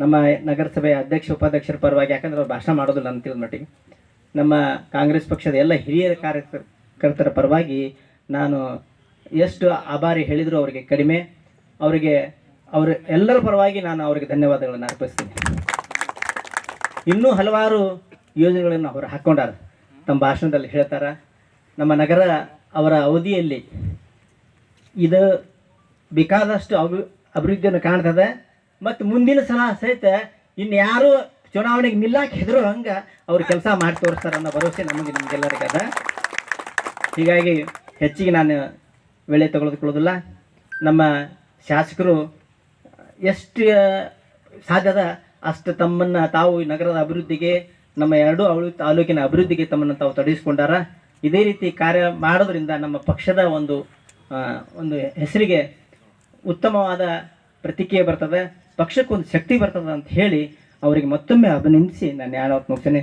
ನಮ್ಮ ನಗರಸಭೆಯ ಅಧ್ಯಕ್ಷ ಉಪಾಧ್ಯಕ್ಷರ ಪರವಾಗಿ, ಯಾಕಂದ್ರೆ ಅವ್ರು ಭಾಷಣ ಮಾಡೋದಿಲ್ಲ ಅಂತ ತಿಳಿದ ಮಟ್ಟಿಗೆ, ನಮ್ಮ ಕಾಂಗ್ರೆಸ್ ಪಕ್ಷದ ಎಲ್ಲ ಹಿರಿಯ ಕಾರ್ಯಕರ್ತರ ಪರವಾಗಿ ನಾನು ಎಷ್ಟು ಆಭಾರಿ ಹೇಳಿದರೂ ಅವರಿಗೆ ಕಡಿಮೆ. ಅವರ ಎಲ್ಲರ ಪರವಾಗಿ ನಾನು ಅವರಿಗೆ ಧನ್ಯವಾದಗಳನ್ನು ಅರ್ಪಿಸ್ತೀನಿ. ಇನ್ನೂ ಹಲವಾರು ಯೋಜನೆಗಳನ್ನು ಅವರು ಹಾಕ್ಕೊಂಡಾರ, ತಮ್ಮ ಭಾಷಣದಲ್ಲಿ ಹೇಳ್ತಾರೆ. ನಮ್ಮ ನಗರ ಅವರ ಅವಧಿಯಲ್ಲಿ ಇದು ಬೇಕಾದಷ್ಟು ಅಭಿವೃದ್ಧಿಯನ್ನು ಕಾಣ್ತದೆ. ಮತ್ತು ಮುಂದಿನ ಸಲ ಸಹಿತ ಇನ್ಯಾರು ಚುನಾವಣೆಗೆ ನಿಲ್ಲಕ್ಕೆ ಹೆದರು ಹಂಗೆ ಅವ್ರು ಕೆಲಸ ಮಾಡಿ ತೋರಿಸ್ತಾರೆ ಅನ್ನೋ ಭರವಸೆ ನಮಗೆಲ್ಲರಿಗೂ ಅದ. ಹೀಗಾಗಿ ಹೆಚ್ಚಿಗೆ ನಾನು ವೇಳೆ ತೆಗೆದುಕೊಳ್ಳೋದಿಲ್ಲ. ನಮ್ಮ ಶಾಸಕರು ಎಷ್ಟು ಸಾಧ್ಯದ ಅಷ್ಟು ತಮ್ಮನ್ನು ತಾವು ಈ ನಗರದ ಅಭಿವೃದ್ಧಿಗೆ, ನಮ್ಮ ಎರಡೂ ತಾಲೂಕಿನ ಅಭಿವೃದ್ಧಿಗೆ ತಮ್ಮನ್ನು ತಾವು ತೊಡಗಿಸ್ಕೊಂಡಾರ. ಇದೇ ರೀತಿ ಕಾರ್ಯ ಮಾಡೋದ್ರಿಂದ ನಮ್ಮ ಪಕ್ಷದ ಒಂದು ಹೆಸರಿಗೆ ಉತ್ತಮವಾದ ಪ್ರತಿಕ್ರಿಯೆ ಬರ್ತದೆ, ಪಕ್ಷಕ್ಕೊಂದು ಶಕ್ತಿ ಬರ್ತದೆ ಅಂತ ಹೇಳಿ ಅವರಿಗೆ ಮತ್ತೊಮ್ಮೆ ಅಭಿನಂದಿಸಿ ನಾನು 2 ಮುಗಿಸ್ತೇನೆ.